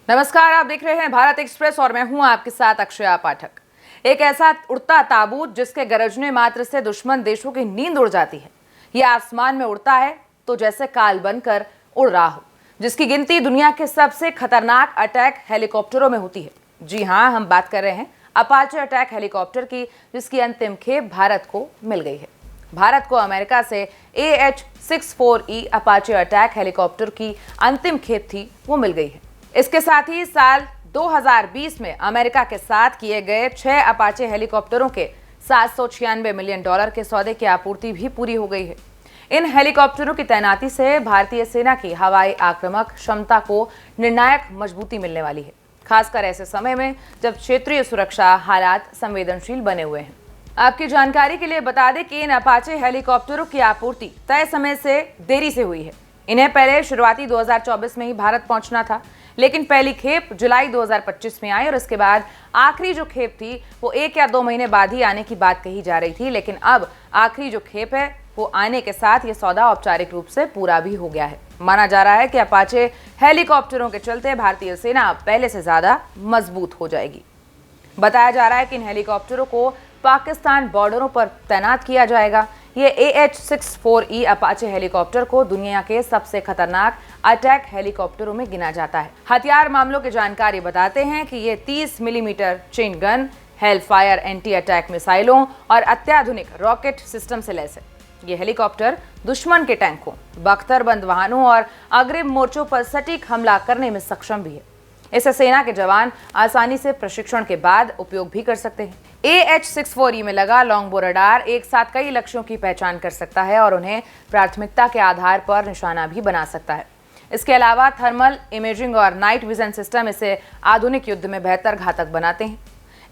नमस्कार, आप देख रहे हैं भारत एक्सप्रेस और मैं हूं आपके साथ अक्षया पाठक। एक ऐसा उड़ता ताबूत जिसके गरजने मात्र से दुश्मन देशों की नींद उड़ जाती है। यह आसमान में उड़ता है तो जैसे काल बनकर उड़ रहा हो, जिसकी गिनती दुनिया के सबसे खतरनाक अटैक हेलीकॉप्टरों में होती है। जी हां, हम बात कर रहे हैं अपाचे अटैक हेलीकॉप्टर की, जिसकी अंतिम खेप भारत को मिल गई है। भारत को अमेरिका से AH-64E अपाचे अटैक हेलीकॉप्टर की अंतिम खेप थी, वो मिल गई है। इसके साथ ही साल 2020 में अमेरिका के साथ किए गए 6 अपाचे हेलीकॉप्टरों के $796 मिलियन के सौदे की आपूर्ति भी पूरी हो गई है। इन हेलीकॉप्टरों की तैनाती से भारतीय सेना की हवाई आक्रामक क्षमता को निर्णायक मजबूती मिलने वाली है, खासकर ऐसे समय में जब क्षेत्रीय सुरक्षा हालात संवेदनशील बने हुए हैं। आपकी जानकारी के लिए बता दें कि इन अपाचे हेलीकॉप्टरों की आपूर्ति तय समय से देरी से हुई है। इन्हें पहले शुरुआती 2024 में ही भारत पहुंचना था, लेकिन पहली खेप जुलाई 2025 में आई और इसके बाद आखिरी जो खेप थी वो 1 या 2 महीने बाद ही आने की बात कही जा रही थी। लेकिन अब आखिरी जो खेप है वो आने के साथ ये सौदा औपचारिक रूप से पूरा भी हो गया है। माना जा रहा है कि अपाचे हेलीकॉप्टरों के चलते भारतीय सेना पहले से ज्यादा मजबूत हो जाएगी। बताया जा रहा है कि इन हेलीकॉप्टरों को पाकिस्तान बॉर्डरों पर तैनात किया जाएगा। ये AH-64E अपाचे हेलीकॉप्टर को दुनिया के सबसे खतरनाक अटैक हेलीकॉप्टरों में गिना जाता है। हथियार मामलों की जानकारी बताते हैं कि ये 30 millimetre chain gun, Hellfire anti attack मिसाइलों और अत्याधुनिक रॉकेट सिस्टम से लैस है। ये हेलीकॉप्टर दुश्मन के टैंकों, बख्तरबंद वाहनों और अग्रिम मोर्चों पर सटीक हमला करने में सक्षम भी है। इसे सेना के जवान आसानी से प्रशिक्षण के बाद उपयोग भी कर सकते हैं। AH-64E में लगा लॉन्गबो रडार एक साथ कई लक्ष्यों की पहचान कर सकता है और उन्हें प्राथमिकता के आधार पर निशाना भी बना सकता है। इसके अलावा थर्मल इमेजिंग और नाइट विजन सिस्टम इसे आधुनिक युद्ध में बेहतर घातक बनाते हैं।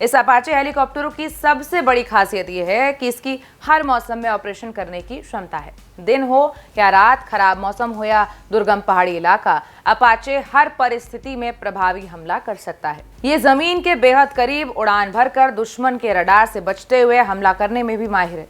इस अपाचे हेलीकॉप्टरों की सबसे बड़ी खासियत यह है कि इसकी हर मौसम में ऑपरेशन करने की क्षमता है। दिन हो या रात, खराब मौसम हो या दुर्गम पहाड़ी इलाका, अपाचे हर परिस्थिति में प्रभावी हमला कर सकता है। ये जमीन के बेहद करीब उड़ान भरकर दुश्मन के रडार से बचते हुए हमला करने में भी माहिर है।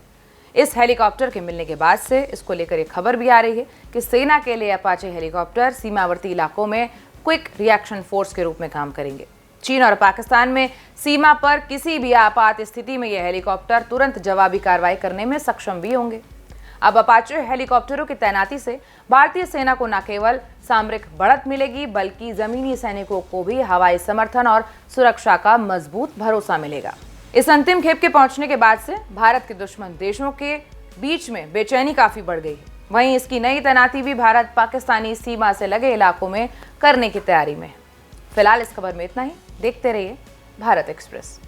इस हेलीकॉप्टर के मिलने के बाद से इसको लेकर एक खबर भी आ रही है कि सेना के लिए अपाचे हेलीकॉप्टर सीमावर्ती इलाकों में क्विक रिएक्शन फोर्स के रूप में काम करेंगे। चीन और पाकिस्तान में सीमा पर किसी भी आपात स्थिति में यह हेलीकॉप्टर तुरंत जवाबी कार्रवाई करने में सक्षम भी होंगे। अब अपाचे हेलीकॉप्टरों की तैनाती से भारतीय सेना को न केवल सामरिक बढ़त मिलेगी, बल्कि जमीनी सैनिकों को भी हवाई समर्थन और सुरक्षा का मजबूत भरोसा मिलेगा। इस अंतिम खेप के पहुंचने के बाद से भारत के दुश्मन देशों के बीच में बेचैनी काफी बढ़ गई है। वहीं इसकी नई तैनाती भी भारत पाकिस्तानी सीमा से लगे इलाकों में करने की तैयारी में है। फिलहाल इस खबर में इतना ही। देखते रहिए भारत एक्सप्रेस।